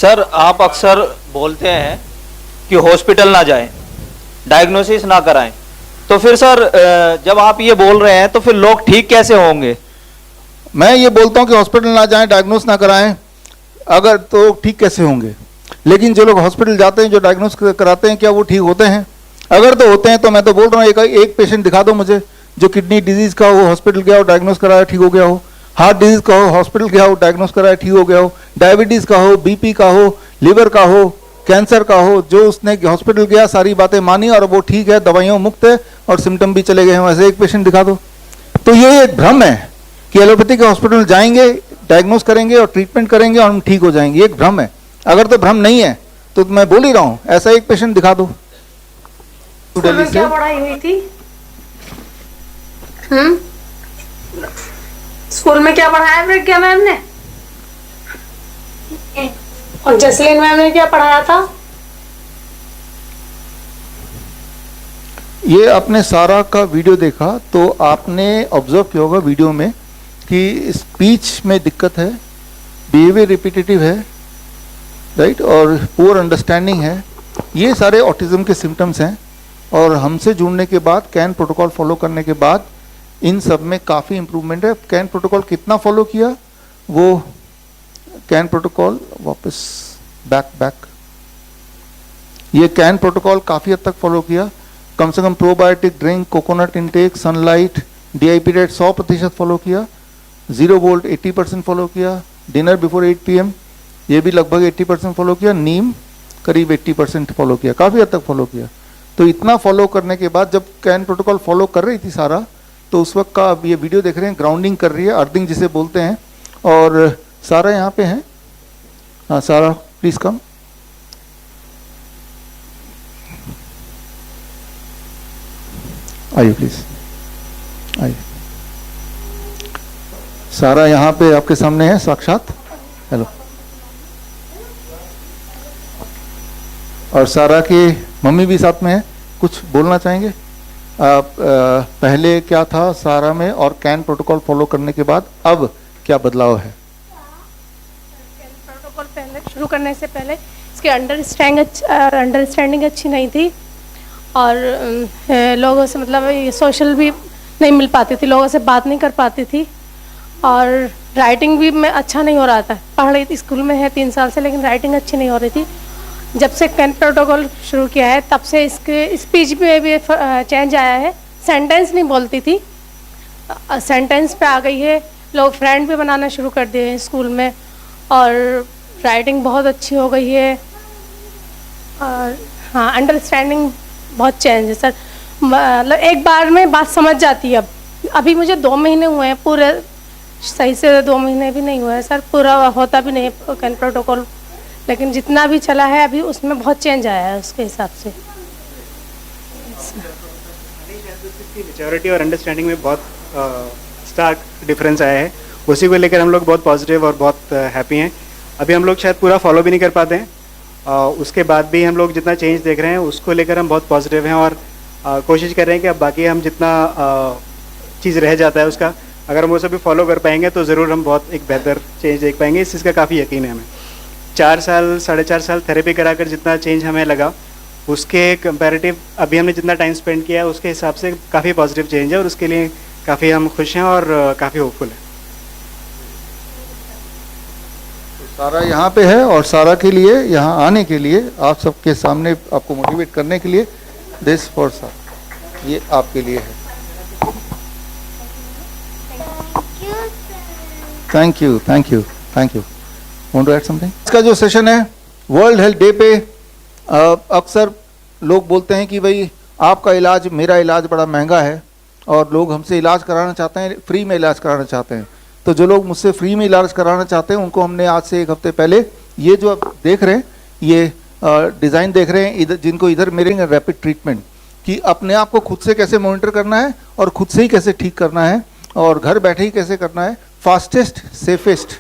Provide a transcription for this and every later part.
Sir आप अक्सर बोलते हैं कि हॉस्पिटल ना जाएं, डायग्नोसिस ना कराएं, तो फिर सर जब आप ये बोल रहे हैं तो फिर लोग ठीक कैसे होंगे? मैं ये बोलता हूँ कि हॉस्पिटल ना जाएं, डायग्नोस ना कराएं, अगर तो ठीक कैसे होंगे। लेकिन जो लोग हॉस्पिटल जाते हैं, जो डायग्नोस कराते हैं, क्या वो ठीक होते हैं? अगर तो होते हैं तो मैं तो बोल रहा हूँ एक पेशेंट दिखा दो मुझे जो किडनी डिजीज का हो, हॉस्पिटल गया हो, डायग्नोस कराया, ठीक हो गया हो। हार्ट डिजीज का हो, हॉस्पिटल गया हो, डायग्नोस कराया, ठीक हो गया हो। डायबिटीज का हो, बीपी का हो, लिवर का हो, कैंसर का हो, जो उसने हॉस्पिटल गया, सारी बातें मानी और वो ठीक है, दवाइयों मुक्त है और सिम्टम भी चले गए हैं, वैसे एक पेशेंट दिखा दो। तो ये एक भ्रम है कि एलोपैथी के हॉस्पिटल जाएंगे, डायग्नोस करेंगे और ट्रीटमेंट करेंगे और हम ठीक हो जाएंगे, ये एक भ्रम है। अगर तो भ्रम नहीं है तो मैं बोल ही रहा हूँ, ऐसा एक पेशेंट दिखा दो। स्कूल में क्या पढ़ाई हुई थी? स्कूल में क्या पढ़ाया प्रज्ञा मैम ने? और जसलीन मैम ने क्या पढ़ाया था? ये आपने सारा का वीडियो देखा तो आपने ऑब्जर्व किया होगा वीडियो में कि स्पीच में दिक्कत है, बिहेवियर रिपीटेटिव है, राइट, और पुअर अंडरस्टैंडिंग है। ये सारे ऑटिज्म के सिम्टम्स हैं और हमसे जुड़ने के बाद, कैन प्रोटोकॉल फॉलो करने के बाद इन सब में काफ़ी इम्प्रूवमेंट है। कैन प्रोटोकॉल कितना फॉलो किया, वो कैन प्रोटोकॉल वापस बैक ये कैन प्रोटोकॉल काफ़ी हद तक फॉलो किया। कम से कम probiotic drink, coconut intake, sunlight, DIP rate 100% follow किया। 0 वोल्ट 80% फॉलो किया। डिनर बिफोर 8 PM ये भी लगभग 80% फॉलो किया। नीम करीब 80% फॉलो किया, काफ़ी हद तक फॉलो किया। तो इतना फॉलो करने के बाद जब कैन प्रोटोकॉल फॉलो कर रही थी सारा, तो उस वक्त का अब ये वीडियो देख रहे हैं, ग्राउंडिंग कर रही है, अर्थिंग जिसे बोलते हैं। और सारा यहाँ पे है। हाँ सारा प्लीज कम। आइए प्लीज, आइए। सारा यहाँ पे आपके सामने है साक्षात। हेलो। और सारा की मम्मी भी साथ में है, कुछ बोलना चाहेंगे? पहले क्या था सारा में और कैन प्रोटोकॉल फॉलो करने के बाद अब क्या बदलाव है? कैन प्रोटोकॉल पहले शुरू करने से पहले इसकी अंडरस्टैंडिंग अच्छी नहीं थी और लोगों से मतलब सोशल भी नहीं मिल पाती थी, लोगों से बात नहीं कर पाती थी और राइटिंग भी में अच्छा नहीं हो रहा था। पढ़ रही थी, स्कूल में है 3 साल से, लेकिन राइटिंग अच्छी नहीं हो रही थी। जब से कैन प्रोटोकॉल शुरू किया है तब से इसके स्पीच में भी चेंज आया है। सेंटेंस नहीं बोलती थी, सेंटेंस पे आ गई है। लोग फ्रेंड भी बनाना शुरू कर दिए हैं स्कूल में और राइटिंग बहुत अच्छी हो गई है। और हाँ, अंडरस्टैंडिंग बहुत चेंज है सर, मतलब एक बार में बात समझ जाती है। अभी मुझे 2 महीने हुए हैं, पूरे सही से 2 महीने भी नहीं हुए हैं सर, पूरा होता भी नहीं है कैन प्रोटोकॉल, लेकिन जितना भी चला है अभी उसमें बहुत चेंज आया है उसके हिसाब से। मैच्योरिटी और अंडरस्टैंडिंग में बहुत स्टार्क डिफरेंस आया है, उसी को लेकर हम लोग बहुत पॉजिटिव और बहुत हैप्पी हैं। अभी हम लोग शायद पूरा फॉलो भी नहीं कर पाते हैं, उसके बाद भी हम लोग जितना चेंज देख रहे हैं उसको लेकर हम बहुत पॉजिटिव हैं और कोशिश कर रहे हैं कि अब बाकी हम जितना चीज़ रह जाता है उसका अगर हम वो सब भी फॉलो कर पाएंगे तो ज़रूर हम बहुत एक बेहतर चेंज देख पाएंगे। इस चीज़ का काफ़ी यकीन है हमें। 4 साल 4.5 साल थेरेपी कराकर जितना चेंज हमें लगा उसके कंपैरेटिव अभी हमने जितना टाइम स्पेंड किया उसके हिसाब से काफ़ी पॉजिटिव चेंज है और उसके लिए काफ़ी हम खुश हैं और काफ़ी होपफुल हैं। सारा यहाँ पे है और सारा के लिए यहाँ आने के लिए आप सबके सामने आपको मोटिवेट करने के लिए दिस फॉर सारा, ये आपके लिए है। Thank you thank you thank you. Want to add something? इसका जो सेशन है वर्ल्ड हेल्थ डे पे अक्सर लोग बोलते हैं कि भाई आपका इलाज मेरा इलाज बड़ा महंगा है और लोग हमसे इलाज कराना चाहते हैं, फ्री में इलाज कराना चाहते हैं। तो जो लोग मुझसे फ्री में इलाज कराना चाहते हैं उनको हमने आज से 1 हफ्ते पहले ये जो आप देख रहे हैं ये डिज़ाइन देख रहे हैं इधर, जिनको इधर मेरे रैपिड ट्रीटमेंट कि अपने आप को खुद से कैसे मॉनिटर करना है और खुद से ही कैसे ठीक करना है और घर बैठे ही कैसे करना है, फास्टेस्ट सेफेस्ट,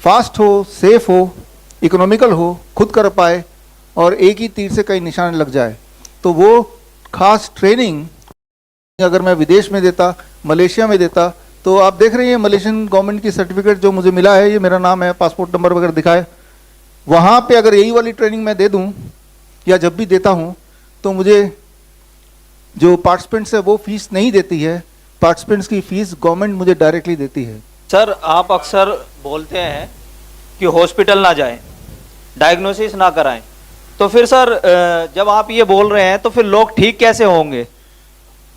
फास्ट हो, सेफ हो, इकोनॉमिकल हो, खुद कर पाए और एक ही तीर से कई निशाने लग जाए। तो वो खास ट्रेनिंग अगर मैं विदेश में देता, मलेशिया में देता, तो आप देख रहे हैं मलेशियन गवर्नमेंट की सर्टिफिकेट जो मुझे मिला है, ये मेरा नाम है, पासपोर्ट नंबर वगैरह दिखाए, वहाँ पे अगर यही वाली ट्रेनिंग मैं दे दूँ या जब भी देता हूँ तो मुझे जो पार्टिसिपेंट्स है वो फीस नहीं देती है, पार्टिसिपेंट्स की फीस गवर्नमेंट मुझे डायरेक्टली देती है। सर आप अक्सर बोलते हैं कि हॉस्पिटल ना जाएं, डायग्नोसिस ना कराएं, तो फिर सर जब आप ये बोल रहे हैं तो फिर लोग ठीक कैसे होंगे?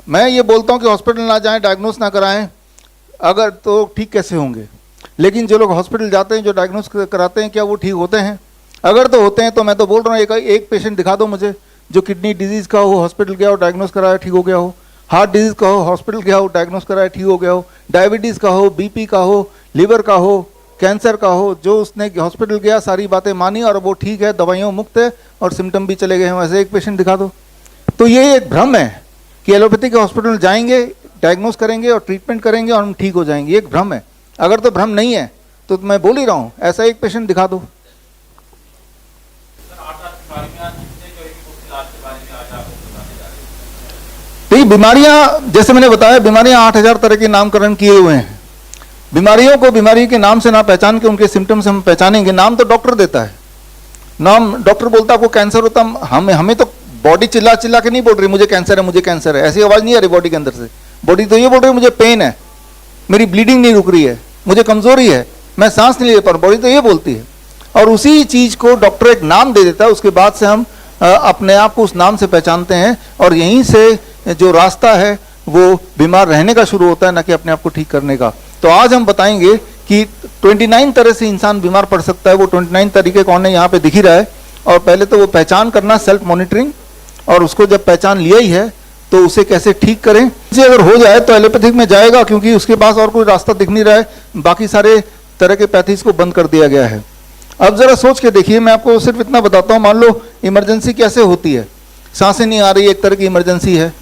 मैं ये बोलता हूँ कि हॉस्पिटल ना जाएं, डायग्नोस ना कराएं, अगर तो ठीक कैसे होंगे? लेकिन जो लोग हॉस्पिटल जाते हैं, जो डायग्नोस कराते हैं, क्या वो ठीक होते हैं? अगर तो होते हैं तो मैं तो बोल रहा हूँ एक पेशेंट दिखा दो मुझे जो किडनी डिजीज़ का हो, हॉस्पिटल गया हो, डायग्नोस कराया, ठीक हो गया हो, हार्ट डिजीज़ का हो, हॉस्पिटल गया हो, डायग्नोस कराया, ठीक हो गया हो, डायबिटीज़ का हो, बीपी का हो, लिवर का हो, कैंसर का हो, जो उसने हॉस्पिटल गया, सारी बातें मानी और वो ठीक है, दवाइयों मुक्त है और सिम्टम भी चले गए हैं, वैसे एक पेशेंट दिखा दो। तो ये एक भ्रम है कि एलोपैथी के हॉस्पिटल जाएंगे, डायग्नोस करेंगे और ट्रीटमेंट करेंगे और हम ठीक हो जाएंगे, ये एक भ्रम है। अगर तो भ्रम नहीं है तो मैं बोल ही रहा हूँ, ऐसा एक पेशेंट दिखा दो। तो ये बीमारियां, जैसे मैंने बताया, बीमारियां 8000 तरह के नामकरण किए हुए हैं। बीमारियों को बीमारी के नाम से ना पहचान के उनके सिम्टम्स हम पहचानेंगे। नाम तो डॉक्टर देता है, नाम डॉक्टर बोलता है आपको कैंसर होता, हमें तो बॉडी चिल्ला चिल्ला के नहीं बोल रही मुझे कैंसर है, मुझे कैंसर है, ऐसी आवाज नहीं आ रही बॉडी के अंदर से। बॉडी तो ये बोल रही है मुझे पेन है, मेरी ब्लीडिंग नहीं रुक रही है, मुझे कमजोरी है, मैं सांस नहीं ले पा रहा, बॉडी तो ये बोलती है। और उसी चीज को डॉक्टर एक नाम दे देता है, उसके बाद से हम अपने आप को उस नाम से पहचानते हैं और यहीं से जो रास्ता है वो बीमार रहने का शुरू होता है, ना कि अपने आप को ठीक करने का। तो आज हम बताएंगे कि 29 तरह से इंसान बीमार पड़ सकता है। वो 29 तरीके कौन है यहाँ पे दिख ही रहा है। और पहले तो वो पहचान करना, सेल्फ मॉनिटरिंग, और उसको जब पहचान लिया ही है तो उसे कैसे ठीक करें। इसे अगर हो जाए तो एलोपैथिक में जाएगा, क्योंकि उसके पास और कोई रास्ता दिख नहीं रहा है, बाकी सारे तरह के पैथीज को बंद कर दिया गया है। अब जरा सोच के देखिए, मैं आपको सिर्फ इतना बताता हूँ, मान लो इमरजेंसी कैसे होती है। सांसें नहीं आ रही, एक तरह की इमरजेंसी है।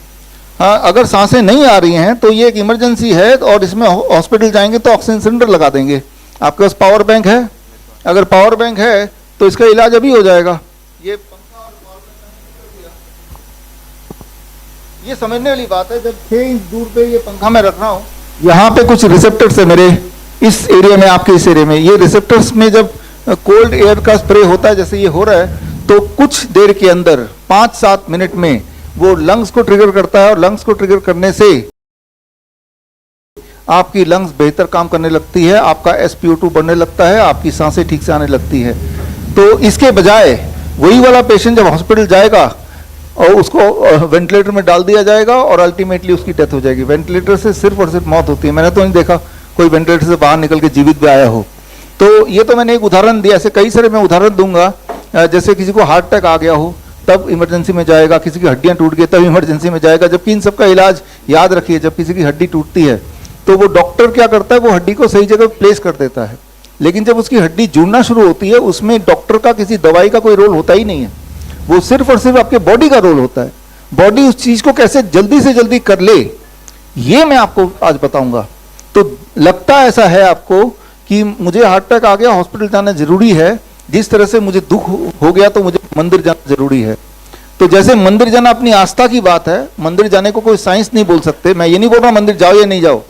हाँ, अगर सांसें नहीं आ रही हैं तो ये एक इमरजेंसी है और इसमें हॉस्पिटल जाएंगे तो ऑक्सीजन सिलेंडर लगा देंगे। आपके पास पावर बैंक है, अगर पावर बैंक है तो इसका इलाज अभी हो जाएगा। ये पंखा और पावर बैंक, ये समझने वाली बात है। जब 6 इंच दूर पे ये पंखा मैं रख रहा हूँ, यहाँ पे कुछ रिसेप्टर्स है मेरे इस एरिया में, आपके इस एरिया में। ये रिसेप्टर्स में जब कोल्ड एयर का स्प्रे होता है, जैसे ये हो रहा है, तो कुछ देर के अंदर 5-7 मिनट में वो लंग्स को ट्रिगर करता है और लंग्स को ट्रिगर करने से आपकी लंग्स बेहतर काम करने लगती है, आपका SpO2 बढ़ने लगता है, आपकी सांसें ठीक से आने लगती है। तो इसके बजाय वही वाला पेशेंट जब हॉस्पिटल जाएगा और उसको वेंटिलेटर में डाल दिया जाएगा और अल्टीमेटली उसकी डेथ हो जाएगी। वेंटिलेटर से सिर्फ और सिर्फ मौत होती है। मैंने तो नहीं देखा कोई वेंटिलेटर से बाहर निकल के जीवित भी आया हो। तो ये तो मैंने एक उदाहरण दिया, ऐसे कई सारे मैं उदाहरण दूंगा। जैसे किसी को हार्ट अटैक आ गया हो तब इमरजेंसी में जाएगा, किसी की हड्डियां टूट गई तब इमरजेंसी में जाएगा। जबकि इन सबका इलाज, याद रखिए, जब किसी की हड्डी टूटती है तो वो डॉक्टर क्या करता है, वो हड्डी को सही जगह प्लेस कर देता है। लेकिन जब उसकी हड्डी जुड़ना शुरू होती है, उसमें डॉक्टर का किसी दवाई का कोई रोल होता ही नहीं है। वो सिर्फ और सिर्फ आपके बॉडी का रोल होता है। बॉडी उस चीज को कैसे जल्दी से जल्दी कर ले, ये मैं आपको आज बताऊंगा। तो लगता ऐसा है आपको कि मुझे हार्ट अटैक आ गया, हॉस्पिटल जाना जरूरी है, जिस तरह से मुझे दुख हो गया तो मुझे मंदिर जाना जरूरी है। तो जैसे मंदिर जाना अपनी आस्था की बात है, मंदिर जाने को कोई साइंस नहीं बोल सकते। मैं ये नहीं बोल रहा मंदिर जाओ या नहीं जाओ,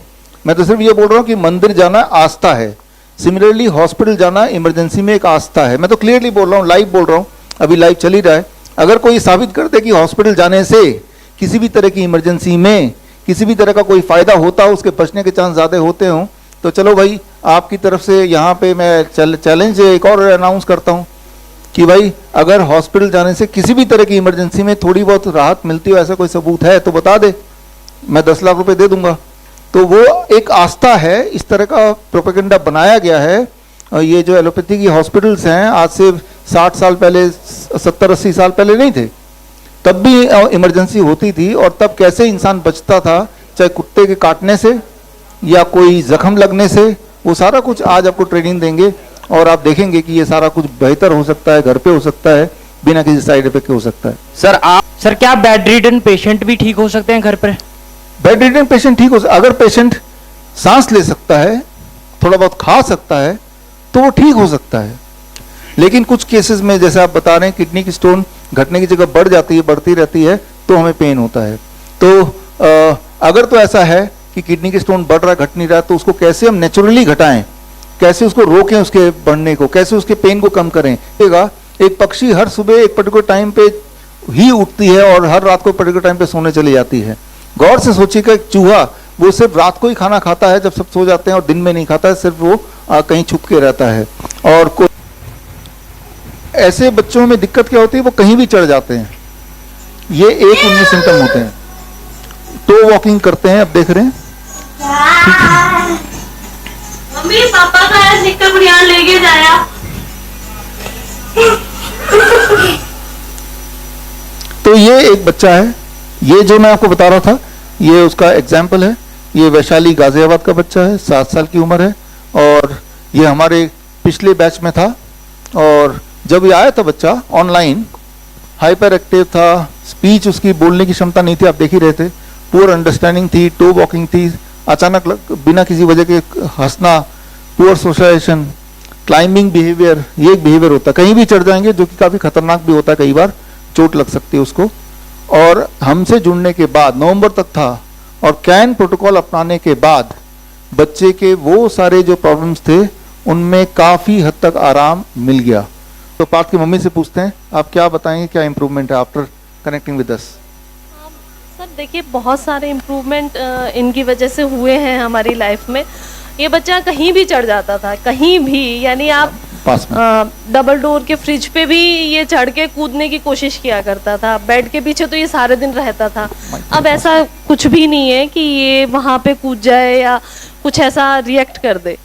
मैं तो सिर्फ ये बोल रहा हूँ कि मंदिर जाना आस्था है। सिमिलरली हॉस्पिटल जाना इमरजेंसी में एक आस्था है। मैं तो क्लियरली बोल रहा हूँ, लाइव बोल रहा हूँ, अभी लाइव चल ही रहा है। अगर कोई साबित कर दे कि हॉस्पिटल जाने से किसी भी तरह की इमरजेंसी में किसी भी तरह का कोई फायदा होता हो, उसके बचने के चांस ज्यादा होते हों, तो चलो भाई, आपकी तरफ से यहाँ पे मैं चैलेंज एक और अनाउंस करता हूँ कि भाई, अगर हॉस्पिटल जाने से किसी भी तरह की इमरजेंसी में थोड़ी बहुत राहत मिलती हो, ऐसा कोई सबूत है तो बता दे, मैं 10 लाख रुपए दे दूंगा। तो वो एक आस्था है, इस तरह का प्रोपेगेंडा बनाया गया है। ये जो एलोपैथी की हॉस्पिटल्स हैं, आज से 60 साल पहले, 70-80 साल पहले नहीं थे, तब भी इमरजेंसी होती थी। और तब कैसे इंसान बचता था, चाहे कुत्ते के काटने से या कोई जख्म लगने से, वो सारा कुछ आज आपको ट्रेनिंग देंगे और आप देखेंगे कि ये सारा कुछ बेहतर हो सकता है, घर पे हो सकता है, बिना किसी साइड इफेक्ट के हो सकता है। सर क्या बेड रिडन पेशेंट भी ठीक हो सकते हैं घर पर? बेड रिडन पेशेंट ठीक हो, अगर पेशेंट सांस ले सकता है, थोड़ा बहुत खा सकता है, तो वो ठीक हो सकता है। लेकिन कुछ केसेस में, जैसे आप बता रहे हैं, किडनी की स्टोन घटने की जगह बढ़ जाती है, बढ़ती रहती है, तो हमें पेन होता है। तो अगर तो ऐसा है कि किडनी की स्टोन बढ़ रहा है, घट नहीं रहा है, तो उसको कैसे हम नेचुरली घटाएं, कैसे उसको रोकें, उसके बढ़ने को, कैसे उसके पेन को कम करें। एक पक्षी हर सुबह एक पर्टिकुलर टाइम पे ही उठती है और हर रात को पर्टिकुलर टाइम पे सोने चली जाती है। गौर से सोचिएगा, एक चूहा वो सिर्फ रात को ही खाना खाता है जब सब सो जाते हैं, और दिन में नहीं खाता है, सिर्फ वो कहीं छुप के रहता है। और ऐसे बच्चों में दिक्कत क्या होती है, वो कहीं भी चढ़ जाते हैं, ये एक उनमें सिम्टम होते हैं। तो वॉकिंग करते हैं, अब देख रहे हैं। मम्मी पापा का आज निकल बुनियाद लेके जाया। तो ये एक बच्चा है, ये जो मैं आपको बता रहा था, ये उसका एग्जाम्पल है। ये वैशाली गाजियाबाद का बच्चा है, 7 साल की उम्र है, और ये हमारे पिछले बैच में था। और जब ये आया था बच्चा ऑनलाइन, हाइपर एक्टिव था, स्पीच उसकी बोलने की क्षमता नहीं थी, आप देख ही रहे थे, पुअर अंडरस्टैंडिंग थी, टो वॉकिंग थी, अचानक बिना किसी वजह के हंसना, पुअर सोशलाइजेशन, क्लाइंबिंग बिहेवियर, ये एक बिहेवियर होता है। कहीं भी चढ़ जाएंगे, जो कि काफी खतरनाक भी होता है, कई बार चोट लग सकती है उसको। और हमसे जुड़ने के बाद नवंबर तक था, और कैन प्रोटोकॉल अपनाने के बाद बच्चे के वो सारे जो प्रॉब्लम्स थे उनमें काफी हद तक आराम मिल गया। तो पार्थ की मम्मी से पूछते हैं, आप क्या बताएंगे, क्या इंप्रूवमेंट है after connecting with us? Sir देखिए, बहुत सारे इम्प्रूवमेंट इनकी वजह से हुए हैं हमारी लाइफ में। ये बच्चा कहीं भी चढ़ जाता था, कहीं भी, यानी आप पास में डबल डोर के फ्रिज पे भी ये चढ़ के कूदने की कोशिश किया करता था, बेड के पीछे तो ये सारे दिन रहता था। अब ऐसा कुछ भी नहीं है कि ये वहाँ पे कूद जाए या कुछ ऐसा रिएक्ट कर दे।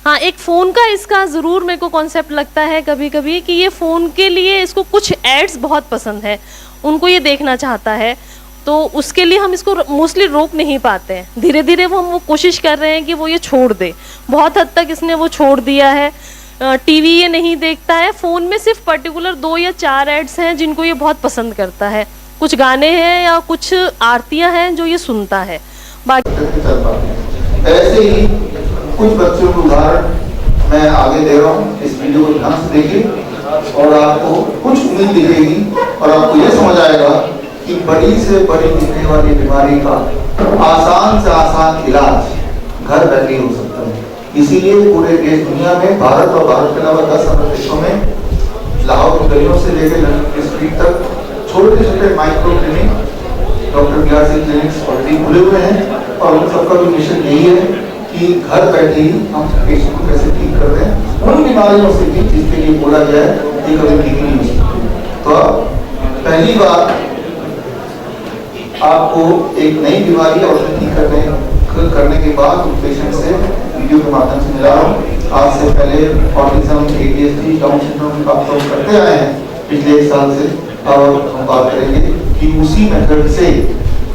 हाँ, एक फ़ोन का इसका ज़रूर मेरे को कॉन्सेप्ट लगता है कभी कभी कि ये फ़ोन के लिए इसको कुछ एड्स बहुत पसंद है, उनको ये देखना चाहता है, तो उसके लिए हम इसको मोस्टली रोक नहीं पाते हैं। धीरे धीरे वो कोशिश कर रहे हैं कि वो ये छोड़ दे। बहुत हद तक इसने वो छोड़ दिया है। टीवी ये नहीं देखता है, फ़ोन में सिर्फ पर्टिकुलर 2 या 4 एड्स हैं जिनको ये बहुत पसंद करता है। कुछ गाने हैं या कुछ आरतियां हैं जो ये सुनता है। बाकी ऐसे ही कुछ बच्चों के उदाहरण मैं आगे दे रहा हूँ, इस वीडियो को ध्यान से देखिए और आपको कुछ उम्मीद दिखेगी और आपको ये समझ आएगा कि बड़ी से बड़ी दिखने वाली बीमारी का आसान से आसान इलाज घर बैठे हो सकता है। इसीलिए पूरे देश दुनिया में, भारत और भारत के अलावा 10 अन्य देशों में, लाहौर की गलियों से लेकर लंदन की स्ट्रीट तक छोटे छोटे micro clinic, doctor BR Singh clinics already खुले हुए हैं। और उन सबका भी मिशन यही है कि घर बैठे ही हम पेशेंट को कैसे ठीक कर रहे हैं उन बीमारियों से भी जिसके लिए बोला गया है कि कभी ठीक नहीं हो सकती। तो पहली बार आपको एक नई बीमारी और ठीक करने के बाद उस पेशेंट से वीडियो के माध्यम से मिला रहा हूँ। आज से पहले ऑटिज्म, ADHD, डाउन सिंड्रोम की बात हम करते आए हैं पिछले 1 साल से, और हम बात करेंगे कि उसी मेथड से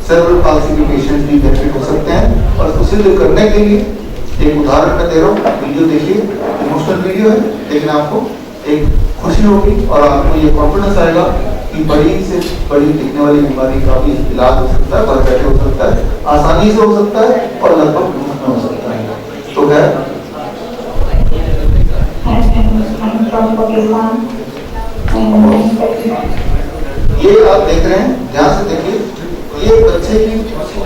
सेरेब्रल पाल्सी के पेशेंट्स भी बेनिफिट हो सकते हैं। और उसको सिद्ध करने के लिए एक उदाहरण मैं दे रहा हूँ, वीडियो देखिए, इमोशनल वीडियो है, लेकिन आपको एक खुशी होगी और आपको ये कॉन्फिडेंस आएगा कि बड़ी से बड़ी दिखने वाली बीमारी का भी इलाज हो सकता है, घर बैठे हो सकता है, आसानी से हो सकता है और लगभग मुफ्त में हो सकता है। तो क्या ये आप देख रहे हैं, ध्यान से देखिए, ये बच्चे की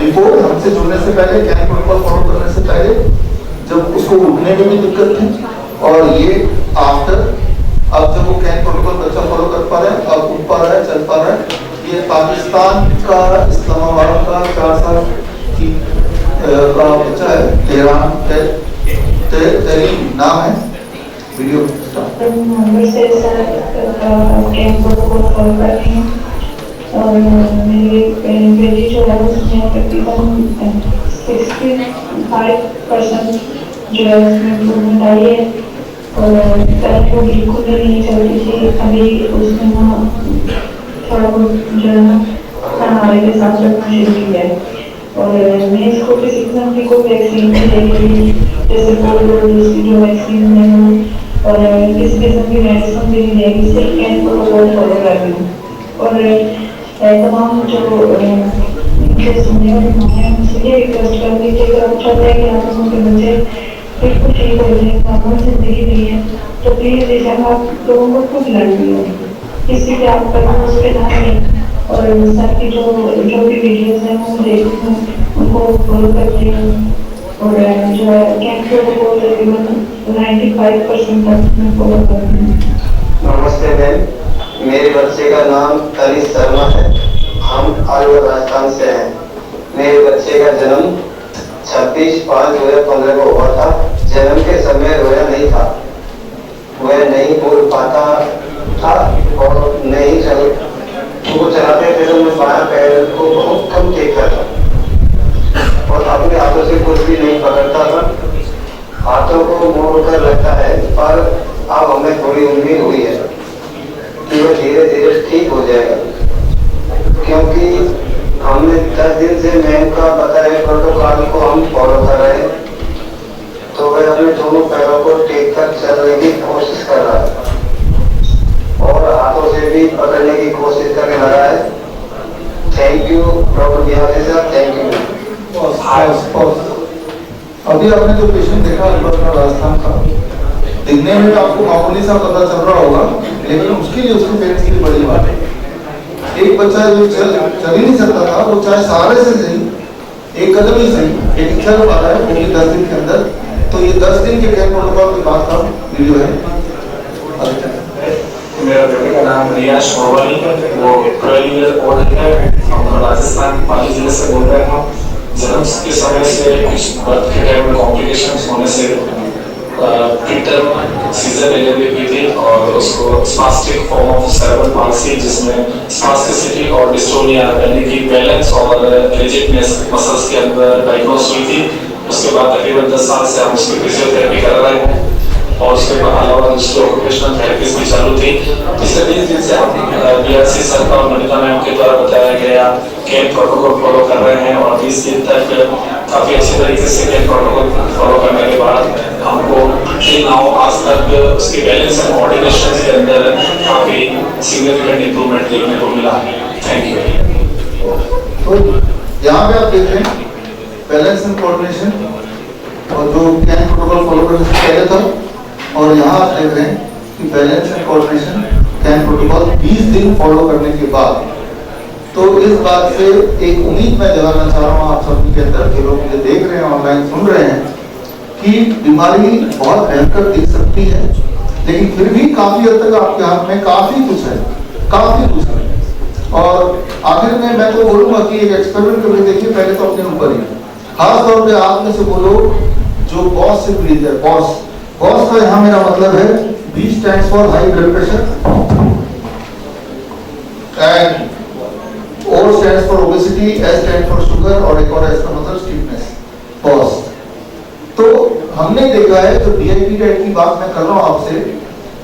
रिपोर्ट हमसे जुड़ने से पहले, कैन प्रोटोकॉल फॉलो करने से पहले, जब उसको उठने में भी दिक्कत थी, और ये आफ्टर, अब जब वो कैन प्रोटोकॉल बच्चा फॉलो कर पा रहा है, अब उठ पा रहा है, चल पा रहा है। ये पाकिस्तान का इस्लामाबाद का 4 साल की का बच्चा है, तेहरान नाम है। वीडियो और मेरी बेटी जो है उसमें तकरीबन 65% जो है उसमें इम्प्रूवमेंट आई है। और पहले वो बिल्कुल भी नहीं चलती थी, अभी उसमें थोड़ा बहुत जो है ना हमारे के साथ रखना शुरू किया है। और मैं इसको किसी किस्म की कोई वैक्सीन नहीं दे रही, जैसे कोई जो वैक्सीन है और किसी किस्म की मेडिसिन भी नहीं दे रही, सिर्फ कैन प्रोटोकॉल फॉलो कर रही हूँ। और तमाम जो सुनने वाले हैं उनसे ये रिक्वेस्ट कर दी कि अगर अच्छा है कि आप लोगों के बच्चे बिल्कुल ठीक हो जाए, नॉर्मल जिंदगी नहीं है, तो प्लीज़ इसे आप लोगों को खुद लड़नी है, किसी भी आप पर उस पर ध्यान दें। और सर की जो भी वीडियोज़ हैं वो देखती हूँ, उनको फॉलो करती हूँ। और जो है कैंप प्रोटोकॉल तकरीबन 95% तक फॉलो कर रहे हैं। नमस्ते मैम, मेरे बच्चे का नाम तनिष शर्मा है। हम अलवर राजस्थान से हैं। मेरे बच्चे का जन्म 26/5/2015 को हुआ था। जन्म के समय रोया नहीं था, वह नहीं बोल पाता था और नहीं चल वो चलाते थे तो मैं बायां पैर को बहुत कम देखता था और अपने हाथों से कुछ भी नहीं पकड़ता था। हाथों को मोड़ कर रखता है, पर अब हमें थोड़ी उम्मीद हुई है कि वह धीरे धीरे ठीक हो जाएगा, क्योंकि हमने 10 दिन से मैम का बताए प्रोटोकॉल को हम फॉलो कर रहे हैं, तो वह अपने दोनों पैरों को टेक कर चलने की कोशिश कर रहा है और हाथों से भी पकड़ने की कोशिश करने लगा है। थैंक यू डॉक्टर बिहारी साहब, थैंक यू। अभी आपने जो पेशेंट देखा अलवर का राजस्थान का, दिखने में आपको मामूली सा पता चल रहा होगा, लेकिन उसके लिए उसके पेरेंट्स की बड़ी बात है। एक बच्चा जो चल ही नहीं सकता था, वो चाहे सहारे से सही, एक कदम ही सही, लेकिन चल पा रहा है वो भी 10 दिन के अंदर। तो ये 10 दिन के कैंप प्रोटोकॉल की बात का वीडियो है। मेरा बेटे का नाम रियाज मोबानी, वो 12 ईयर ओल्ड है। हम राजस्थान पाली जिले से बोल रहे हैं। जन्म के समय से बर्थ के टाइम में कॉम्प्लिकेशंस होने से प्रीटर्म सीजर डिलीवरी हुई थी और उसको spastic form of cerebral palsy, जिसमें स्पास्टिसिटी और डिस्टोनिया यानी कि बैलेंस और रिजिडनेस मसल्स के अंदर डायग्नोस हुई थी। उसके बाद तकरीबन 10 साल से हम उसकी फिजियोथेरेपी कर रहे हैं और उसके अलावा दूसरी ऑक्यूपेशनल थेरेपीज भी चालू थी। पिछले 20 दिन से हम बीआरसी सर और मनिका मैम के द्वारा बताया गया कैंप प्रोटोकॉल फॉलो कर रहे हैं और 20 दिन तक काफ़ी अच्छे तरीके से कैंप प्रोटोकॉल फॉलो करने के बाद हमको आज तक उसके बैलेंस एंड कोऑर्डिनेशन के अंदर काफ़ी सिग्निफिकेंट इंप्रूवमेंट देखने को मिला। Thank you. तो यहाँ पे आप देख रहे हैं बैलेंस एंड कोऑर्डिनेशन और जो कैंप प्रोटोकॉल फॉलो करने से पहले था, और यहाँ आप देख रहे हैं कि balance and coordination camp protocol 20 दिन फॉलो करने के बाद। तो इस बात से एक उम्मीद मैं जगाना चाह रहा हूँ आप सभी के अंदर, जो लोग मुझे देख रहे हैं, ऑनलाइन सुन रहे हैं, कि बीमारी बहुत भयंकर दिख सकती है, लेकिन फिर भी काफी हद तक आपके हाथ में काफी कुछ है। और आखिर में मैं तो बोलूंगा कि एक एक्सपेरिमेंट करके देखिए, पहले तो अपने ऊपर ही, खास तौर पे आप में से बोलो जो बॉस से पीड़ित है। बॉस का यहाँ मेरा मतलब है B stands for high blood pressure and O stands for obesity, S stands for sugar और एक और S का मतलब स्टिफनेस। बॉस तो हमने देखा है, जो DIP डाइट की बात मैं कर रहा हूँ आपसे,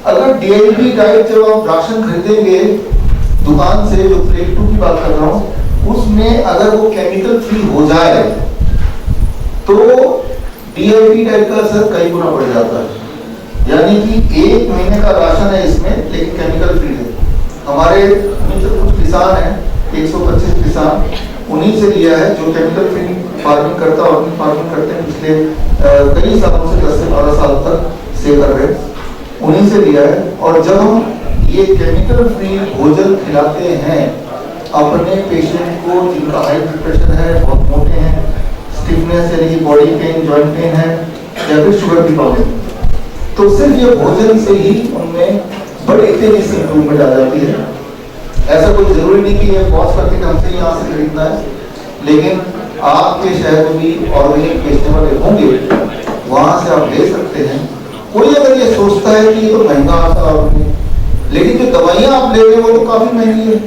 अगर DIP डाइट जब आप राशन खरीदेंगे दुकान से, जो प्लेट 2 की बात कर रहा हूँ, उसमें अगर वो केमिकल फ्री हो जाए तो DIP डाइट का असर कई गुना बढ़ जाता है। यानी कि 1 महीने का राशन है इसमें, लेकिन केमिकल फ्री है। हमारे कुछ किसान हैं, 125 किसान, उन्हीं से लिया है जो केमिकल फ्री फार्मिंग करता है, ऑर्गेनिक फार्मिंग करते हैं पिछले कई सालों से, 10 से 12 साल तक से कर रहे हैं, उन्हीं से लिया है। और जब हम ये केमिकल फ्री भोजन खिलाते हैं अपने पेशेंट को जिनका हाई ब्लड प्रेशर है, बहुत मोटे हैं, स्टिफनेस यानी कि बॉडी पेन, जॉइंट पेन है, या फिर शुगर की प्रॉब्लम, तो सिर्फ ये भोजन से ही उनमें बड़ी तेजी से इम्प्रूवमेंट आ जाती है। ऐसा कोई जरूरी नहीं कि ये बॉस करके हमसे यहाँ से खरीदना है, लेकिन आपके शहर में भी ऑर्गेनिक बेचने वाले होंगे, वहां से आप ले सकते हैं। कोई अगर ये सोचता है कि ये तो महंगा आता है, लेकिन जो दवाइयाँ आप ले रहे हैं वो तो काफी महंगी है,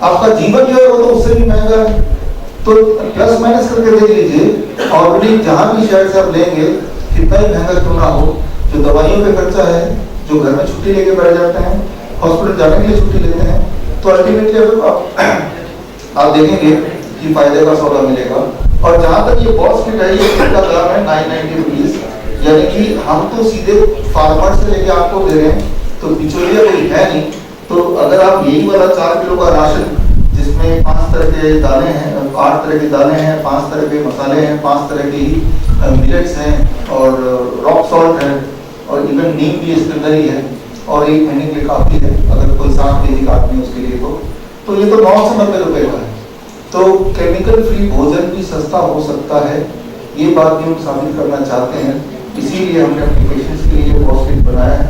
आपका जीवन जो है वो तो उससे भी महंगा है। तो प्लस माइनस करके देख लीजिए, ऑर्गेनिक जहाँ भी शहर से आप लेंगे, कितना ही महंगा क्यों ना हो, जो दवाइयों पे खर्चा है, जो घर में छुट्टी लेके बैठ जाते हैं, हॉस्पिटल जाने के लिए छुट्टी लेते हैं, तो अल्टीमेटली आप देखेंगे कि फायदे का सौदा मिलेगा। और जहाँ तक ये बॉस किट है, ये किट का दाम है 990 रुपीज, यानी कि हम तो सीधे फार्मर से लेके आपको दे रहे हैं, तो बिचौलिया कोई है नहीं। तो अगर आप यही वाला 4 किलो का राशन, जिसमें 5 तरह के दाने हैं, 8 तरह के दाने हैं, 5 तरह के मसाले हैं, 5 तरह की मिलेट्स हैं और रॉक सॉल्ट है, और इवन नीम भी इसके अंदर ही है, और 1 महीने के काफी है अगर कोई 7 केजी काटनी है उसके लिए। तो ये तो 990 रुपए का है। तो केमिकल फ्री भोजन भी सस्ता हो सकता है, ये बात भी हम साबित करना चाहते हैं। इसीलिए हमने अपने पेशेंट्स के लिए पॉजिटिव बनाया है,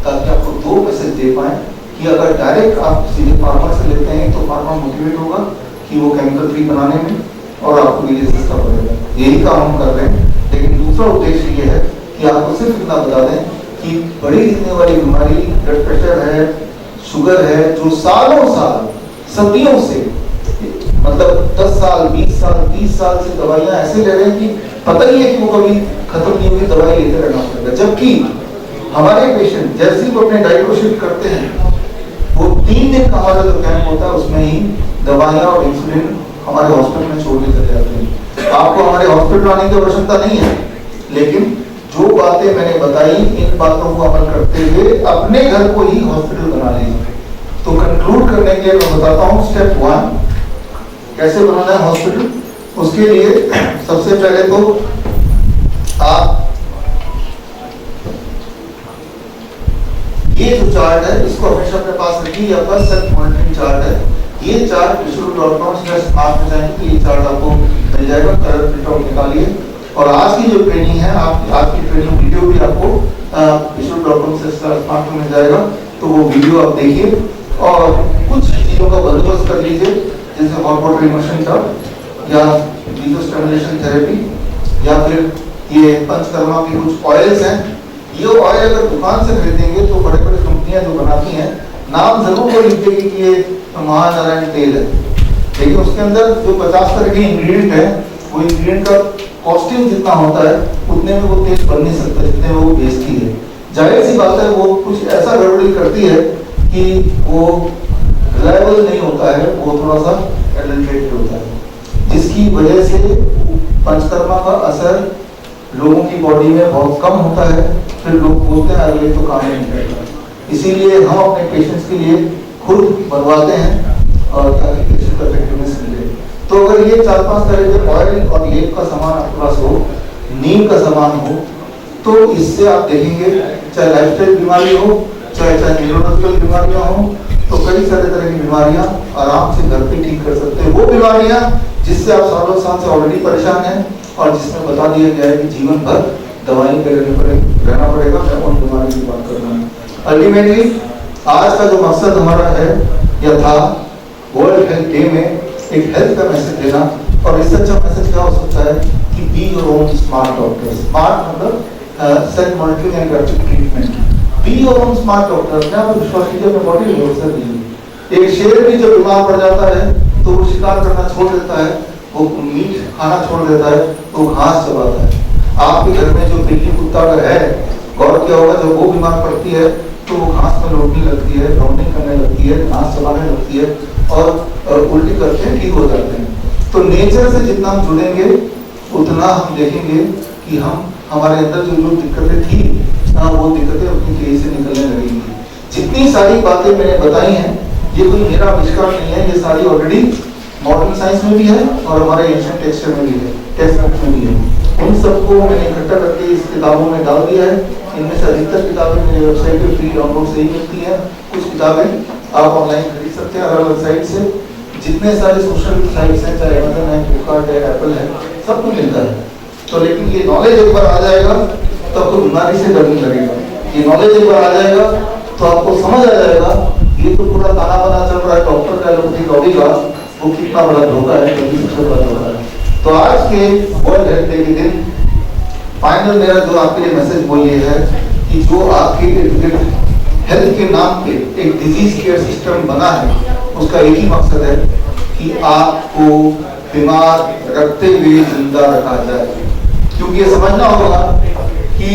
ताकि आपको 2 मैसेज दे पाएँ कि अगर डायरेक्ट आप सीधे फार्मा से लेते हैं तो फार्मा मोटिवेट होगा कि वो केमिकल फ्री बनाने में और आपको ये सस्ता पड़ेगा। यही काम हम कर रहे हैं। लेकिन दूसरा उद्देश्य ये है कि आपको सिर्फ इतना बता दें कि बड़ी दिखने वाली बीमारी ब्लड प्रेशर है, शुगर है, जो सालों साल सदियों से, मतलब 10 साल 20 साल 30 साल से दवाइयां ऐसे ले रहे हैं कि पता ही है कि वो कभी खत्म नहीं होगी, दवाई लेते रहना पड़ेगा। जबकि हमारे पेशेंट जैसे ही वो अपने डाइट को शिफ्ट करते हैं, वो 3 दिन का हमारा जो कैंप होता है उसमें ही दवाइयां और इंसुलिन हमारे हॉस्पिटल में छोड़ के चले जाते हैं। आपको हमारे हॉस्पिटल आने की आवश्यकता नहीं है, लेकिन जो बातें मैंने बताई इन बातों को अमल करते हुए अपने घर को ही हॉस्पिटल बना लीजिए। तो कंक्लूड करने के लिए मैं बताता हूँ स्टेप 1 कैसे बनाना है हॉस्पिटल। उसके लिए सबसे पहले तो आप ये जो चार्ट है इसको हमेशा अपने पास रखिए, आपका सेल्फ मॉनिटरिंग चार्ट है। ये चार्ट विशुद्ध.com/स्मार्ट में जाएंगे तो ये चार्ट आपको मिल जाएगा, कलर प्रिंट आउट निकालिए। और आज की जो ट्रेनिंग है, आज की ट्रेनिंग वीडियो भी आपको विशुद्ध.com/स्मार्ट में मिल जाएगा, तो वो वीडियो आप देखिए और कुछ चीजों का बंदोबस्त कर लीजिए, जैसे हॉट वाटर इमर्शन टब या वीजोस्टिमुलेशन थेरेपी या फिर ये पंचकर्मा की कुछ ऑयल्स हैं। ये ऑयल अगर दुकान से खरीदेंगे तो बड़े बड़े कंपनियां जो बनाती हैं नाम जरूर वो लिख देगी कि ये महानारायण तेल है, लेकिन उसके अंदर जो 50 तरह के इंग्रेडिएंट है, वो इंग्रेडिएंट का कॉस्टिंग जितना होता है उतने में वो तेल बन नहीं सकता जितने में वो बेचती है। जाहिर सी बात है वो कुछ ऐसा गड़बड़ी करती है कि वो रिलायबल नहीं होता है, वो थोड़ा सा एडल्ट्रेटेड होता है, जिसकी वजह से पंचकर्मा का असर लोगों की बॉडी में बहुत कम होता है। फिर लोग बोलते हैं अगले तो काम नहीं करता। इसीलिए हम अपने पेशेंट्स के लिए खुद बनवाते हैं और ताकि पेशेंट का इफेक्टिवनेस मिले। तो अगर ये 4-5 तरह के ऑयल और लेप का सामान आपके पास हो, नीम का सामान हो, तो इससे आप देखेंगे चाहे लाइफस्टाइल बीमारी हो, चाहे न्यूरोलॉजिकल बीमारियां हो, तो कई सारे तरह की बीमारियां आराम से घर पे ठीक कर सकते हैं। वो बीमारियां जिससे आप सालों साल से ऑलरेडी परेशान हैं और जिसमें बता दिया गया है कि जीवन भर दवाई पे रहना पड़ेगा, मैं उन बीमारी की बात कर रहा हूँ। अल्टीमेटली आज का जो मकसद हमारा है या था, वर्ल्ड हेल्थ डे में एक हेल्थ का मैसेज देना, और इससे अच्छा मैसेज क्या हो सकता है कि be your own smart doctor. Smart मतलब self monitoring and rapid treatment. Be your own smart doctor. अपने आप विश्वास कीजिए अपने बॉडी में अवसर दीजिए। एक शेर भी जब बीमार पड़ जाता है तो वो शिकार करना छोड़ देता है, वो मीट खाना छोड़ देता है, तो वो घास चबाता है। आपके घर में जो बिल्ली कुत्ता अगर है, गौर किया होगा जब वो बीमार पड़ती है तो वो घास में लौटने लगती है, राउंडिंग करने लगती है, घास चबाने लगती है और उल्टी करके ठीक हो जाते हैं। तो नेचर से जितना हम जुड़ेंगे उतना हम देखेंगे कि हम हमारे अंदर जो दिक्कतें थी वो दिक्कतें अपनी तेजी से निकलने लगेंगी। जितनी सारी बातें मैंने बताई हैं ये कोई मेरा आविष्कार नहीं है, ये सारी ऑलरेडी मॉडर्न साइंस में भी है और हमारे एंशिएंट टेक्सचर में भी है, टेक्स्ट बुक में भी है। उन सबको मैंने इकट्ठा करके इस किताबों में डाल दिया है। इनमें से अधिकतर किताबें मेरी वेबसाइट पे फ्री डाउनलोड से ही मिलती हैं, कुछ किताबें आप ऑनलाइन खरीद सकते हैं अलग अलग साइट से। जितने सारे सोशल साइट्स हैं, चाहे अमेजन है, फ्लिपकार्ट है, एप्पल है, सब कुछ मिलता है। तो लेकिन ये नॉलेज एक बार आ जाएगा तो आपको बीमारी से डर नहीं लगेगा। ये नॉलेज एक बार आ जाएगा तो आपको समझ आ जाएगा ये तो पूरा ताना बना चल रहा है डॉक्टर का, एलोपैथी लॉबी का, वो कितना बड़ा धोखा है, क्योंकि सबसे बड़ा धोखा है। तो आज के वर्ल्ड हेल्थ डे के दिन फाइनल मेरा जो आपके लिए मैसेज वो ये है कि जो आपके हेल्थ के नाम पे एक डिजीज केयर सिस्टम बना है, उसका एक ही मकसद है कि आपको बीमार रखते हुए जिंदा रखा जाए। क्योंकि ये समझना होगा कि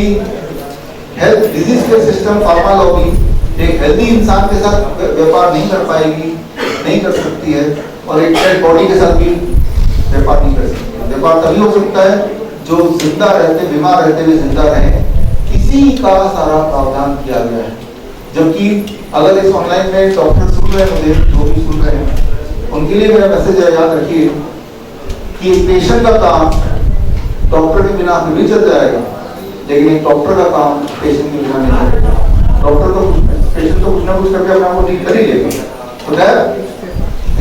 health disease care system, pharma lobby एक हेल्दी इंसान के साथ व्यापार नहीं कर पाएगी, नहीं कर सकती है, और एक डेड बॉडी के साथ भी व्यापार नहीं कर सकती है। व्यापार तभी हो सकता है जो जिंदा रहते, बीमार रहते हुए जिंदा रहे, इसी का सारा प्रावधान किया गया है। जबकि अगर इस ऑनलाइन में डॉक्टर सुन रहे हैं, मुझे जो भी सुन रहे हैं उनके लिए मेरा मैसेज है, याद रखिए कि पेशेंट का काम डॉक्टर के बिना भी चल जाएगा, लेकिन एक डॉक्टर का काम पेशेंट के बिना नहीं चलेगा। डॉक्टर तो पेशेंट तो कुछ ना कुछ करके अपने आप को ठीक कर ही लेगा। तो खैर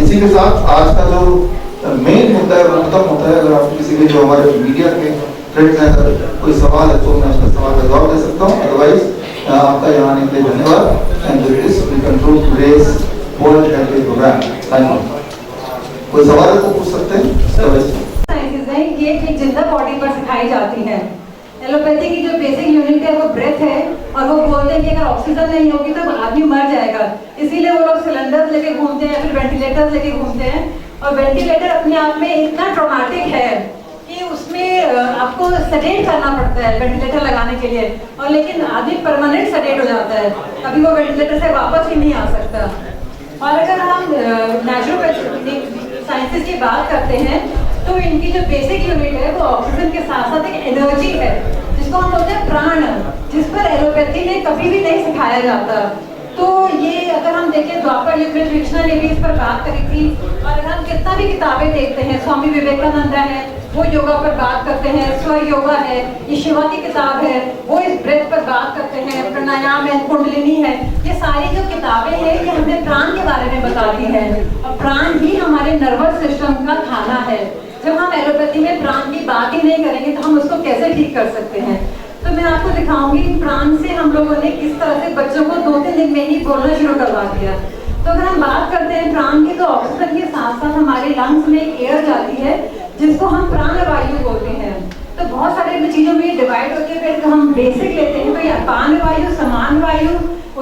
इसी के साथ आज का जो मेन मुद्दा है वो खत्म होता है। अगर आप किसी के जो हमारे मीडिया के फ्रेंड्स अगर कोई सवाल है तो मैं उसका सवाल का जवाब दे सकता हूँ, अदरवाइज आपका यहाँ आने के लिए धन्यवाद। And with this we conclude today's world health day program. Thank you. कोई सवाल है तो पूछ सकते हैं। ये एक जिंदा बॉडी पर सिखाई जाती है। एलोपैथी की जो बेसिक यूनिट है वो ब्रेथ है, और वो बोलते हैं कि अगर ऑक्सीजन नहीं होगी तो आदमी मर जाएगा, इसीलिए वो लोग सिलेंडर्स लेके घूमते हैं, फिर वेंटिलेटर्स लेके घूमते हैं। और वेंटिलेटर अपने आप में इतना ट्रॉमेटिक है कि उसमें आपको सेडेट करना पड़ता है वेंटिलेटर लगाने के लिए, और लेकिन आदमी परमानेंट सेडेट हो जाता है, कभी वो वेंटिलेटर से वापस ही नहीं आ सकता। और अगर हम नेचुरोपैथी साइंसेस की बात करते हैं तो इनकी जो बेसिक यूनिट है वो ऑक्सीजन के साथ साथ एक एनर्जी है जिसको हम बोलते हैं प्राण, जिस पर एलोपैथी में कभी भी नहीं सिखाया जाता। तो ये अगर हम देखें द्वापर युग में कृष्णा ने भी इस पर बात करी थी, और अगर हम कितना भी किताबें देखते हैं, स्वामी विवेकानंद है वो योगा पर बात करते हैं, स्वर योगा है, ये शिवा की किताब है वो इस ब्रेथ पर बात करते हैं, प्राणायाम है, कुंडलिनी है, ये सारी जो किताबें हैं ये हमें प्राण के बारे में बताती हैं, और प्राण ही हमारे नर्वस सिस्टम का खाना है। जब हम एलोपैथी में प्राण की बात ही नहीं करेंगे तो हम उसको कैसे ठीक कर सकते हैं। तो मैं आपको दिखाऊंगी प्राण से हम लोगों ने किस तरह से बच्चों को 2-3 दिन में ही बोलना शुरू करवा दिया। तो अगर हम बात करते हैं प्राण की, तो ऑक्सीजन के साथ साथ हमारे लंग्स में एक एयर जाती है जिसको हम प्राणवायु बोलते हैं। तो बहुत सारे चीजों में डिवाइड होती है। फिर हम बेसिक लेते हैं तो ये अपान वायु, समान वायु,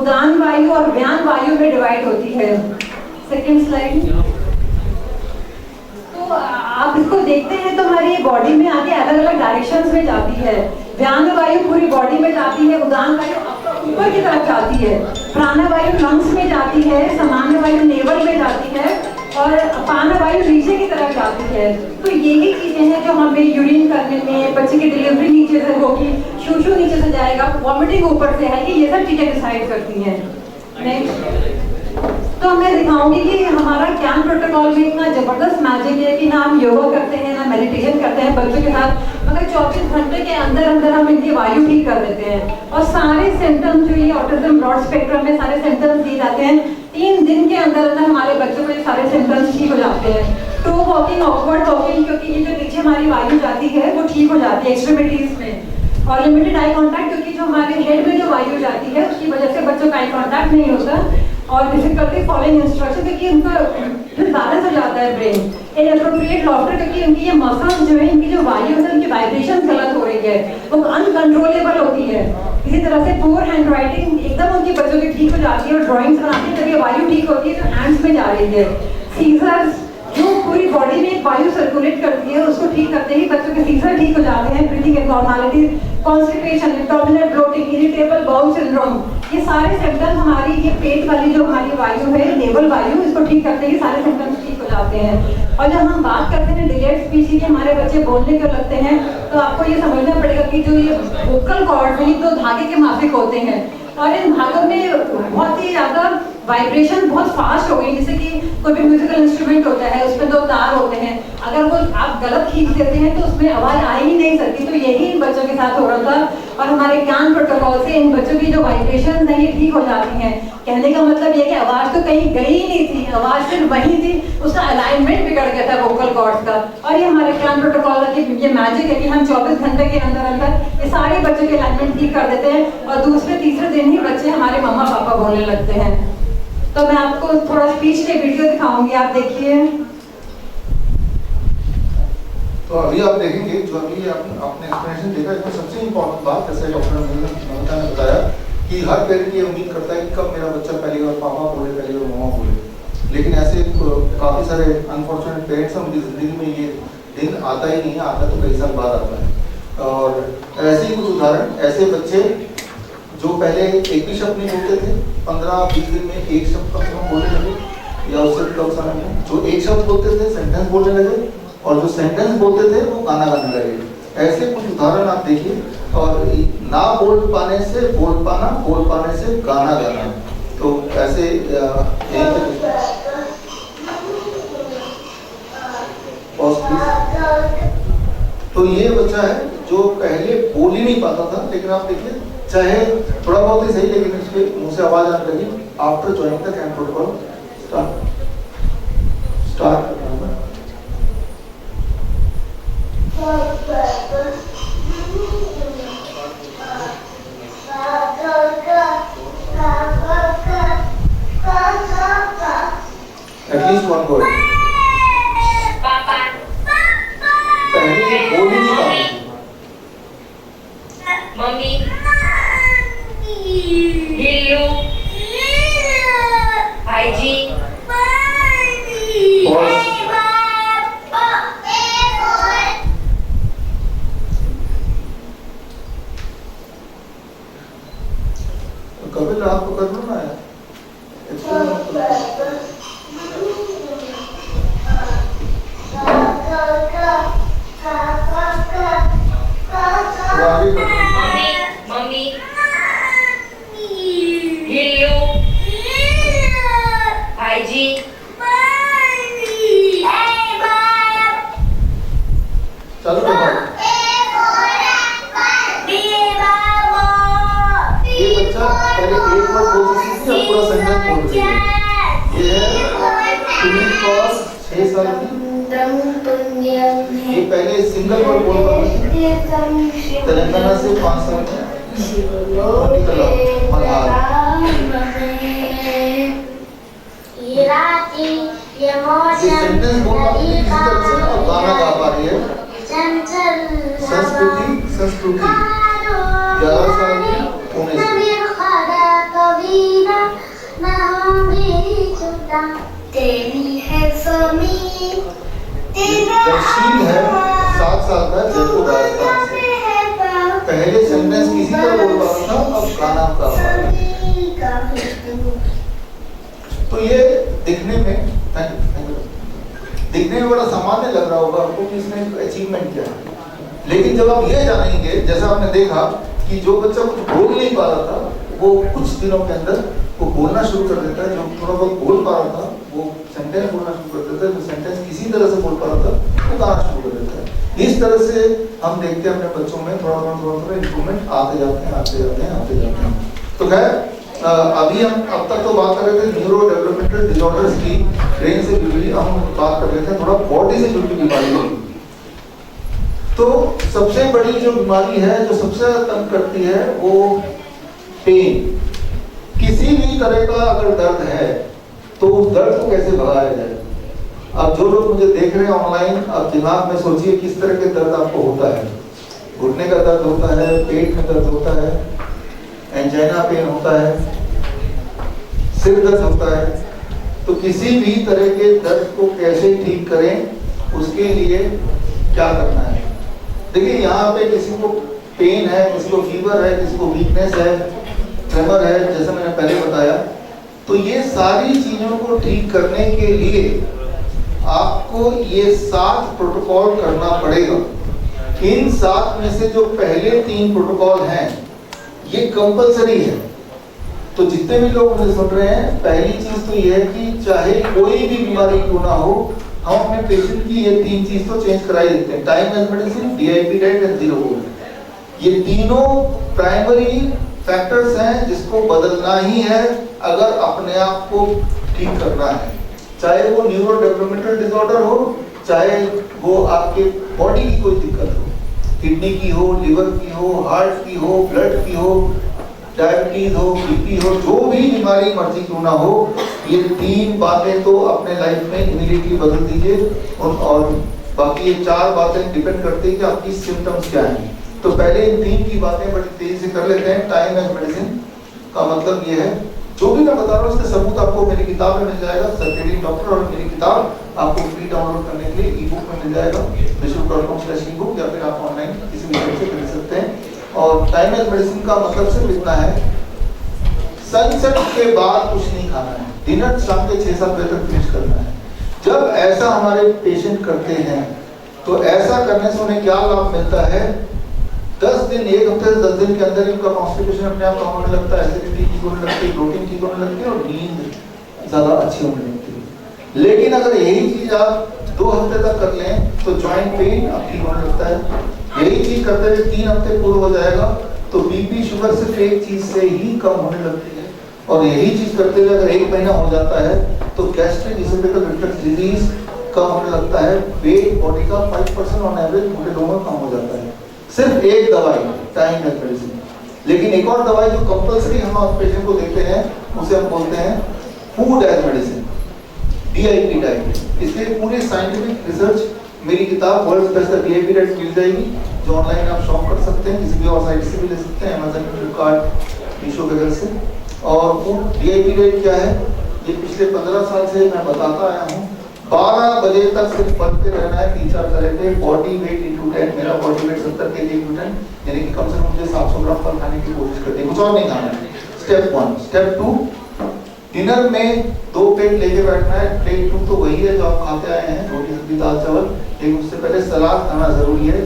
उदान वायु और व्यान वायु में डिवाइड होती है। Second slide. तो आप इसको देखते हैं तो हमारी बॉडी में आगे अलग अलग डायरेक्शंस में जाती है। व्यान वायु पूरी बॉडी में जाती है, उदान वायु ऊपर की तरफ जाती है, प्राणवायु लंग्स में जाती है, सामान्य वायु नेवल में जाती है, और अपान वायु नीचे की तरफ जाती है। तो यही चीजें हैं जो हमें यूरिन करने में, बच्चे की डिलीवरी नीचे से होगी, शूशू नीचे से जाएगा, वॉमिटिंग ऊपर से है, ये सब चीजें डिसाइड करती हैं। तो मैं दिखाऊंगी कि हमारा ज्ञान प्रोटोकॉल में इतना जबरदस्त मैजिक है कि ना हम योगा करते हैं ना मेडिटेशन करते हैं बच्चों के साथ, मगर 24 घंटे के अंदर अंदर हम इनकी वायु ठीक कर देते हैं, और सारे सिम्टम्स जो ये ऑटिज्म ब्रॉड स्पेक्ट्रम में सारे सिम्टम्स दिए जाते हैं, 3 दिन के अंदर अंदर हमारे बच्चों को ये सारे सिम्टम्स ठीक हो जाते हैं। टू वॉकिंग, ऑकवर्ड वॉकिंग, क्योंकि ये जो नीचे हमारी वायु जाती है वो ठीक हो जाती है एक्सट्रीमिटीज में, और लिमिटेड आई कॉन्टैक्ट, क्योंकि जो हमारे हेड में जो वायु जाती है उसकी वजह से बच्चों का आई कॉन्टैक्ट नहीं होता, और डिफिकल्टी फॉलोइंग इंस्ट्रक्शन, क्योंकि उनका डिसबैलेंस हो जाता है ब्रेन। इनएप्रोप्रिएट लॉफ्टर, क्योंकि उनकी ये मसल्स जो है, इनकी जो वायु है, उनकी वाइब्रेशन गलत हो रही है, वो अनकंट्रोलेबल होती है। इसी तरह से पुअर हैंड राइटिंग एकदम उनकी बच्चों की ठीक हो जाती है, और ड्राइंग्स बनाती है, जब ये वायु ठीक होती है तो हैंड्स में जा रही है। सीजर्स जो पूरी बॉडी में वायु सर्कुलेट करती है उसको ठीक करते ही बच्चों के सीजर ठीक हो जाते हैं। Breathing abnormalities, constipation, abdominal bloating, irritable bowel syndrome, ये सारे सिम्टम्स हमारी ये पेट वाली जो हमारी वायु है, नेवल वायु, इसको ठीक करते ही सारे सिम्टम्स ठीक हो जाते हैं। और जब हम बात करते हैं डिलेड स्पीच की, हमारे बच्चे बोलने क्यों लगते हैं, तो आपको ये समझना पड़ेगा कि जो ये वोकल कॉर्ड में तो धागे के माफिक होते हैं, और इन भागों में बहुत ही ज़्यादा वाइब्रेशन बहुत फास्ट हो गई। जैसे कि कोई भी म्यूजिकल इंस्ट्रूमेंट होता है उसमें 2 तार होते हैं, अगर वो आप गलत खींच देते हैं तो उसमें आवाज़ आ ही नहीं सकती। तो यही इन बच्चों के साथ हो रहा था, और हमारे ज्ञान प्रोटोकॉल से इन बच्चों की जो वाइब्रेशन है ये ठीक हो जाती हैं। कहने का मतलब ये कि आवाज़ तो कहीं गई ही नहीं थी, आवाज़ सिर्फ वही थी, उसका अलाइनमेंट बिगड़ गया था वोकल कॉर्ड्स का। और ये हमारे ज्ञान प्रोटोकॉल का ये मैजिक है कि हम 24 घंटे के अंदर अंदर ये सारे बच्चों के अलाइनमेंट ठीक कर देते हैं, और दूसरे तीसरे दिन ही बच्चे हमारे मम्मा पापा बोलने लगते हैं। तो मैं आपको थोड़ा स्पीच के वीडियो दिखाऊंगी, आप देखिए। तो अभी आप देखेंगे जो अभी आपने एक्सप्लेनेशन देखा, इसमें सबसे इम्पोर्टेंट बात, जैसे डॉक्टर ममता ने बताया कि हर पेरेंट ये उम्मीद करता है कि कब मेरा बच्चा पहली बार पापा बोले, पहली बार मामा बोले, लेकिन ऐसे काफ़ी सारे अनफॉर्चुनेट पेरेंट्स हैं उनकी ज़िंदगी में ये दिन आता ही नहीं है, आता तो कई साल बाद आता है। और ऐसे ही कुछ उदाहरण, ऐसे बच्चे जो पहले एक भी शब्द नहीं बोलते थे, 15-20 दिन में एक शब्द कम से कम बोलने लगे, या उससे भी कम समय में जो एक शब्द बोलते थे सेंटेंस बोलने लगे, और जो सेंटेंस बोलते थे वो गाना गाने लगे। ऐसे कुछ उदाहरण आप देखिए, और ना बोल पाने से बोल पाना, बोल पाने से गाना गाना। तो ऐसे तो ये बच्चा है जो पहले बोल ही नहीं पाता था, लेकिन आप देखिए चाहे थोड़ा बहुत ही सही, लेकिन उसके मुंह से आवाज आने लगी after joining the camp protocol. Start at least one word. पहले ये बोल ही नहीं पाती थी। मम्मी, हिल्लू, भाईजी, कपिल आपको कर लो ना यार। मम्मी, हिल्लू, भाईजी, चलो ये बच्चा पहले एक वर्ड बोल सकती थी, अब पूरा सेंटेंस बोल रही है। ये है तुम्हें कॉस 6 साल की। ये पहले सिंगल वर्ड बोल पाती थी। तेलंगाना से 5 साल की। ये सेंटेंस बोल पाती थी किसी तरह से, अब गाना गा पा रही है। संस्कृति 11 साल की पुणे से। दर्शील है 7 साल का, जयपुर राजस्थान से। पहले सेंटेंस किसी तरह बोल पाता था, अब गाना गा पा रहा है। तो ये दिखने में बड़ा सामान्य लग रहा होगा आपको कि इसने अचीवमेंट किया, लेकिन जब आप ये जानेंगे, जैसा आपने देखा कि जो बच्चा कुछ बोल नहीं पा रहा था वो कुछ दिनों के अंदर वो बोलना शुरू कर देता है। जो थोड़ा बहुत बोल पा रहा था वो सेंटेंस बोलना शुरू कर देता है। जो सेंटेंस किसी तरह से बोल पा रहा था वो गाना शुरू कर देता है। इस तरह से हम देखते हैं अपने बच्चों में थोड़ा इंप्रूवमेंट आते जाते हैं। तो खैर अभी हम अब तक तो बात कर रहे थे न्यूरो डेवलपमेंटल डिसऑर्डर्स की, ब्रेन से जुड़ी हम बात कर रहे थे, थोड़ा बॉडी से जुड़ी बीमारी होगी। तो सबसे बड़ी जो बीमारी है, जो सबसे ज्यादा तंग करती है, वो पेन। किसी भी तरह का अगर दर्द है तो उस दर्द को कैसे भगाया जाए। अब जो लोग मुझे देख रहे हैं ऑनलाइन, अब दिमाग में सोचिए किस तरह के दर्द आपको होता है। घुटने का दर्द होता है, पेट में दर्द होता है, एंजाइना पेन होता है, सिर दर्द होता है। तो किसी भी तरह के दर्द को कैसे ठीक करें, उसके लिए क्या करना है। देखिए यहाँ पे किसी को पेन है, किसी को फीवर है, किसी को वीकनेस है, ट्रेमर है, जैसा मैंने पहले बताया। तो ये सारी चीजों को ठीक करने के लिए आपको ये 7 प्रोटोकॉल करना पड़ेगा। इन 7 में से जो पहले 3 प्रोटोकॉल हैं ये कंपलसरी है। तो जितने भी लोग मुझे सुन रहे हैं, पहली चीज तो ये है कि चाहे कोई भी बीमारी क्यों ना हो, हम अपने पेशेंट की ये 3 चीज तो चेंज करा ही देते हैं। Time as medicine, DIP diet and zero gold. ये तीनों प्राइमरी फैक्टर्स हैं जिसको बदलना ही है अगर अपने आप को ठीक करना है। चाहे वो न्यूरो डेवलपमेंटल डिसऑर्डर हो, चाहे वो आपके बॉडी की कोई दिक्कत हो, किडनी की हो, लिवर की हो, हार्ट की हो, ब्लड की हो, डायबिटीज हो, बीपी हो, जो भी बीमारी मर्जी क्यों ना हो, ये 3 बातें तो अपने लाइफ में इमीडिएटली बदल दीजिए। और बाकी ये 4 बातें डिपेंड करती है कि आपकी सिम्टम्स क्या हैं। तो पहले इन 3 की बातें बड़ी तेजी से कर लेते हैं। टाइम एज मेडिसिन का मतलब ये है, जो भी मैं बता रहा हूँ उसका सबूत आपको मेरी किताब में मिल जाएगा, सर्केडियन डॉक्टर। और मेरी किताब आपको फ्री डाउनलोड करने के लिए ई-बुक में मिल जाएगा, wishbook.com/ebook, या फिर आप ऑनलाइन किसी भी तरह से खरीद सकते हैं। और टाइम एज मेडिसिन का मतलब सिर्फ इतना है, सनसेट के बाद कुछ नहीं खाना है, डिनर शाम के 6-7 बजे तक फिनिश करना है। जब ऐसा हमारे पेशेंट करते हैं तो ऐसा करने से उन्हें क्या लाभ मिलता है। 10 दिन, 1 हफ्ते से 10 दिन के अंदर उनका कॉन्स्टिपेशन अपने आप कम होने लगता है, एसिडिटी ठीक होने लगती है, प्रोटीन ठीक होने लगती है और नींद ज़्यादा अच्छी होने लगती है। लेकिन अगर यही चीज़ आप 2 हफ्ते तक कर लें तो जॉइंट पेन अब ठीक होने लगता है। यही चीज़ करते हुए 3 हफ्ते पूरा हो जाएगा तो बीपी शुगर सिर्फ एक चीज़ से ही कम होने लगती है। और यही चीज़ करते हुए अगर 1 महीना हो जाता है तो गैस्ट्रिक इसोफेगल रिफ्लक्स डिजीज कम होने लगता है। वेट बॉडी का 5% ऑन एवरेज मोटे लोगों में कम हो जाता है, सिर्फ एक दवाई, टाइम एज मेडिसिन। लेकिन एक और दवाई जो कंपलसरी हम पेशेंट को देते हैं उसे हम बोलते हैं food as medicine, DIP diet. इसलिए पूरे साइंटिफिक रिसर्च मेरी किताब वर्ल्ड बेस्ट DIP डाइट मिल जाएगी, जो ऑनलाइन आप शॉप कर सकते हैं, किसी भी और साइट से भी ले सकते हैं, अमेजन, फ्लिपकार्ट, मीशो वगैरह से। और वो DIP डाइट क्या है, ये पिछले 15 साल से मैं बताता आया हूँ। 12 बजे तक सिर्फ पढ़ते रहना है 3-4 तरह के बॉडी वेट इंटू 10। मेरा बॉडी वेट 70 kg इंटू 10, यानी कि कम से कम मुझे 700 ग्राम फल खाने की कोशिश करते हैं, कुछ और नहीं खाना है। स्टेप 1। स्टेप 2, डिनर में 2 प्लेट लेके बैठना है। प्लेट 2 तो वही है जो आप खाते आए हैं, रोटी सब्जी दाल चावल, लेकिन उससे पहले सलाद खाना जरूरी है।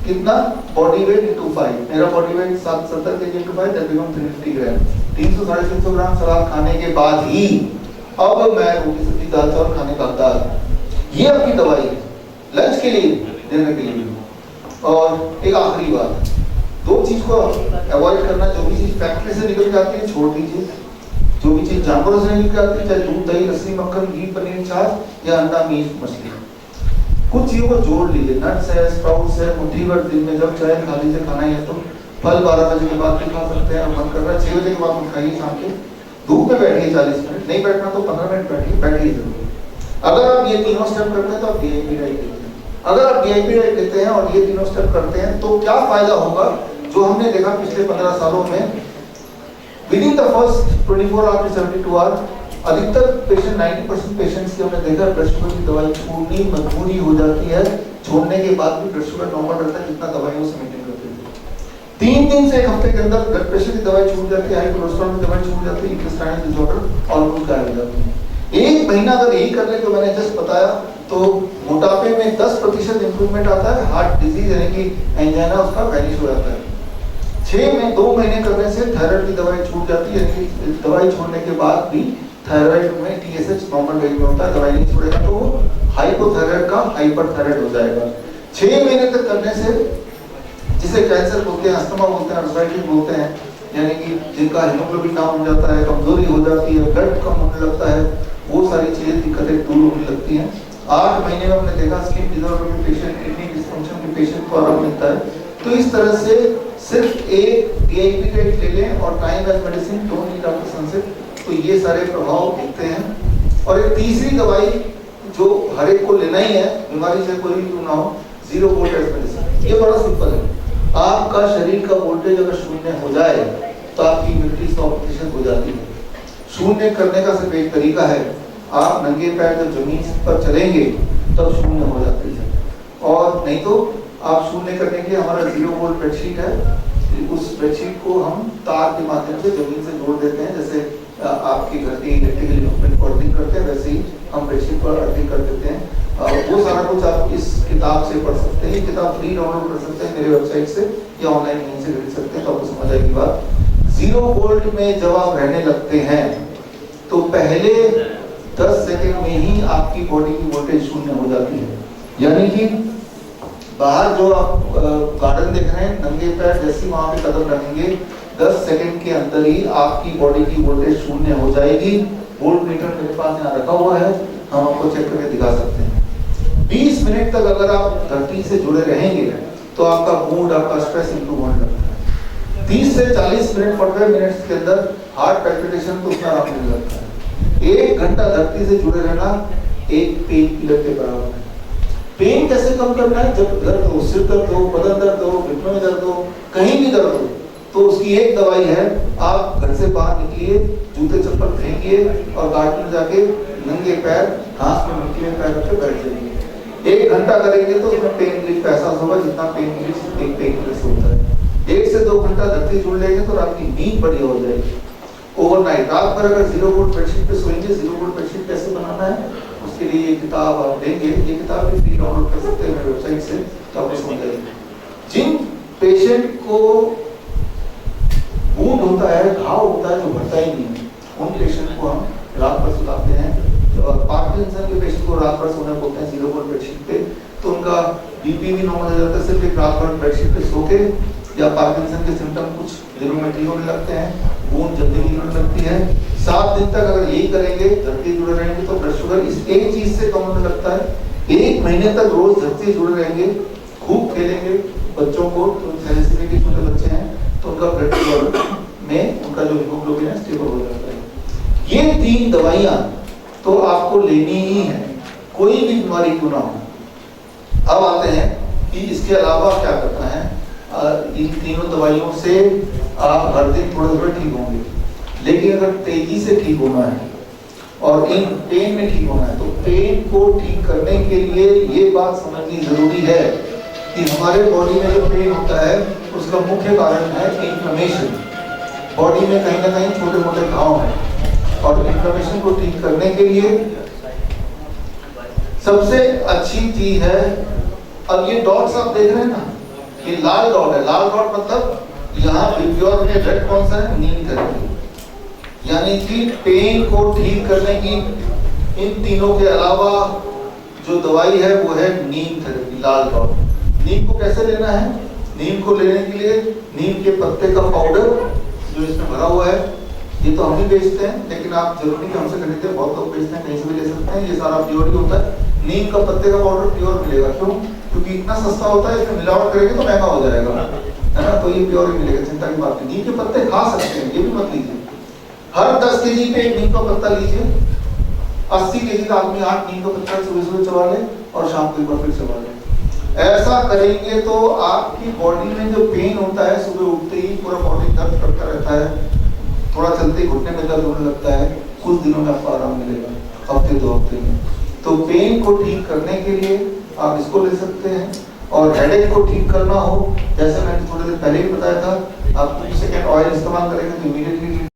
कितना? Body weight into 5। मेरा body weight 70 kg into 5, that become 350 ग्राम। 300-350 ग्राम सलाद खाने के बाद ही अब मैं रोटी सब्जी दाल चावल खाने का हकदार। ये आपकी दवाई है लंच के लिए, डिनर के लिए। और एक आखिरी बात, 2 चीज को अवॉइड करना। जो भी चीज फैक्ट्री से निकल के आती है छोड़ दीजिए। जो भी चीज जानवरों से निकल के आती है, चाहे दूध दही लस्सी मक्खन घी पनीर छाछ या अंडा मीट मछली, कुछ चीजों को जोड़ लीजिए। नट्स है, स्प्राउट्स है, मुट्ठी भर दिन में जब चाहे खा लीजिए। खाना ही है तो फल 12 बजे के बाद भी खा सकते हैं, मन कर रहा है 6 बजे के बाद मत खाइए। शाम के धूप में बैठिए 40 मिनट, नहीं बैठना तो 15 मिनट बैठिए जरूर। अगर आप ये तीनों स्टेप करते हैं तो आप DIP डाइट लेते हैं। अगर आप DIP डाइट लेते हैं और ये तीनों स्टेप करते हैं तो क्या फायदा होगा, जो हमने देखा पिछले 15 सालों में, within the first 24 hour to 72 hour, अधिकतर पेशेंट 90% पेशेंट्स की हमने देखा ब्लड शुगर की दवाई छोड़नी मजबूरी हो जाती है। छोड़ने के बाद भी ब्लड शुगर नॉर्मल रहता है जितना दवाइयों से मेंटेन करते थे। 3 दिन से 1 हफ्ते के अंदर ब्लड प्रेशर की दवाई छूट जाती है, हाई कोलेस्ट्रॉल की दवाई छूट जाती है, इंटेस्टाइनल डिसऑर्डर ऑलमोस्ट गायब हो जाती है। 1 महीना अगर यही कर ले जो मैंने जस्ट बताया, तो मोटापे में 10% इंप्रूवमेंट आता है। हार्ट डिजीज यानी कि एंजाइना उसका वैनिश हो जाता है। 2 महीने करने से थायराइड की दवाई छूट जाती है, यानी दवाई छोड़ने के बाद भी थायराइड में TSH नॉर्मल रेंज में होता है। दवाई नहीं छोड़ेगा तो वो हाइपोथायराइड का हाइपरथायराइड हो जाएगा। 6 महीने तक करने से, जिसे कैंसर बोलते हैं, अस्थमा बोलते हैं, आर्थराइटिस बोलते हैं, यानी कि जिनका हीमोग्लोबिन डाउन हो जाता है, कमजोरी हो जाती है, ब्लड कम होने लगता है, वो सारी चीजें दिक्कतें दूर होने लगती हैं। 8 महीने में हमने देखा स्किन डिसऑर्डर के पेशेंट, किडनी डिस्फंक्शन के पेशेंट को आराम मिलता है। तो इस तरह से सिर्फ एक DIP डाइट ले लें और time as medicine, don't eat after sunset, तो ये सारे प्रभाव दिखते हैं। और एक तीसरी दवाई जो हर एक को लेना ही है, बीमारी से कोई भी ना हो, 0 वोल्टेज मेडिसिन। ये बड़ा सिंपल है। आपका शरीर का वोल्टेज अगर 0 हो जाए तो आपकी इम्यूनिटी 100% हो जाती है। 0 करने का सिर्फ एक तरीका है, आप नंगे पैर जब जमीन पर चलेंगे तब 0 हो जाती है। और नहीं तो आप 0 करने के लिए हमारा 0 वोल्ट बेडशीट है, उस बेडशीट को हम तार के माध्यम से जमीन से जोड़ देते हैं। जैसे आपके घर के इलेक्ट्रिकल इक्विपमेंट को अर्थिंग करते हैं, वैसे ही हम बेडशीट पर अर्थिंग कर देते हैं। वो सारा कुछ आप इस किताब से पढ़ सकते हैं। ये किताब फ्री डाउनलोड कर सकते हैं मेरे वेबसाइट से या ऑनलाइन कहीं से खरीद सकते हैं, तो आपको समझ आएगी बात। 0 वोल्ट में जब आप रहने लगते हैं तो पहले 10 सेकंड में ही आपकी बॉडी की वोल्टेज 0 हो जाती है। यानी कि बाहर जो आप गार्डन देख रहे हैं, नंगे पैर जैसे वहां पे कदम रखेंगे, 10 सेकंड के अंदर ही आपकी बॉडी की वोल्टेज 0 हो जाएगी। वोल्ट मीटर मेरे पास यहाँ रखा हुआ है, हम आपको चेक करके दिखा सकते हैं। 20 मिनट तक अगर आप धरती से जुड़े रहेंगे तो आपका मूड, आपका स्ट्रेस इंप्रूव होने लगता है। 30 से 40 मिनट 45 मिनट्स के अंदर हार्ट पैल्पिटेशन को उतना आराम मिलने लगता है। 1 घंटा धरती से जुड़े रहना एक पेन किलर के बराबर है। पेन कैसे कम करना है? जब दर्द हो, सिर दर्द हो, बदन दर्द हो, घुटनों में दर्द हो, कहीं भी दर्द हो, तो उसकी एक दवाई है, आप घर से बाहर निकलिए, जूते चप्पल फेंकिए और गार्डन में जाके नंगे पैर घास में मिट्टी में पैर रख के बैठ जाइए। 1 घंटा करेंगे तो उसमें पेन रिलीफ ऐसा होगा जितना पेन रिलीफ एक पेन किलर से होता है। 1 से 2 घंटा धरती जुड़ लेंगे तो रात की नींद बढ़िया हो जाएगी। ओवरनाइट रात भर अगर 0 वोल्ट बेडशीट पे सोएंगे, 0 वोल्ट बेडशीट कैसे बनाना है उसके लिए ये किताब आप लेंगे। ये किताब भी फ्री डाउनलोड कर सकते हैं मेरे वेबसाइट से, तो आपको समझ आएगी। जिन पेशेंट को वुंड होता है, घाव होता है जो भरता ही नहीं है, उन पेशेंट को हम रात भर सुलाते हैं। पार्किंसन के पेशेंट को रात भर सोने बोलते हैं 0 वोल्ट बेडशीट पे, तो उनका बीपी भी नॉर्मल हो जाता है सिर्फ एक रात भर बेडशीट पे सो के। या पार्किंसन के सिम्टम कुछ दिनों में ठीक होने लगते हैं, वुंड जल्दी ठीक होने लगती है। 7 दिन तक अगर यही करेंगे, धरती जुड़े रहेंगे, तो ब्लड शुगर इस एक चीज से कम होने लगता है। 1 महीने तक रोज धरती जुड़े रहेंगे, खूब खेलेंगे। बच्चों को तो थैलेसीमिया के छोटे बच्चे हैं तो उनका ब्लड शुगर में उनका जो हीमोग्लोबिन है स्टेबल हो जाता है। ये 3 दवाइयां तो आपको लेनी ही है, कोई भी बीमारी क्यों ना हो। अब आते हैं कि इसके अलावा क्या करना है। इन तीनों दवाइयों से आप हर दिन थोड़ा थोड़ा ठीक होंगे, लेकिन अगर तेजी से ठीक होना है और इन पेन में ठीक होना है, तो पेन को ठीक करने के लिए ये बात समझनी जरूरी है कि हमारे बॉडी में जो पेन होता है उसका मुख्य कारण है इन्फ्लेमेशन। बॉडी में कहीं ना कहीं छोटे मोटे घाव हैं, और इन्फ्लेमेशन को ठीक करने के लिए सबसे अच्छी चीज है, अब ये डॉट्स आप देख रहे हैं ना, ये लाल डॉट है। लाल डॉट मतलब यहाँ विप्योर में रेड कौन सा है, नीम थेरेपी। यानी कि पेन को ठीक करने की इन तीनों के अलावा जो दवाई है वो है नीम थेरेपी, लाल डॉट। नीम को कैसे लेना है? नीम को लेने के लिए नीम के पत्ते का पाउडर जो इसमें भरा हुआ है, ये तो हम ही बेचते हैं, लेकिन आप जरूरी कि हमसे खरीदते हैं, बहुत लोग बेचते हैं, कहीं से भी ले सकते हैं। ये सारा प्योर ही होता है। नीम का पत्ते का पाउडर प्योर मिलेगा, क्यों? क्योंकि इतना सस्ता होता है, इसमें मिलावट करेंगे तो महंगा हो जाएगा, है ना। तो ये प्योर ही मिलेगा, चिंता की बात नहीं। नीम के पत्ते खा सकते हैं, ये भी मत लीजिए। हर 10 केजी पे एक नीम का पत्ता लीजिए। 80 केजी का आदमी 8 नीम का पत्ता सुबह सुबह चबा ले और शाम को एक बार फिर चबा ले। ऐसा करेंगे तो आपकी बॉडी में जो पेन होता है, सुबह उठते ही पूरा बॉडी दर्द करता रहता है, थोड़ा चलते ही घुटने में दर्द होने लगता है, कुछ दिनों में आपको आराम मिलेगा, हफ्ते 2 हफ्ते में। तो पेन को ठीक करने के लिए आप इसको ले सकते हैं। और हेडेक को ठीक करना हो, जैसे मैंने थोड़ी देर पहले ही बताया था, आप 2 सेकेंड ऑयल इस्तेमाल करेंगे तो इमीडिएटली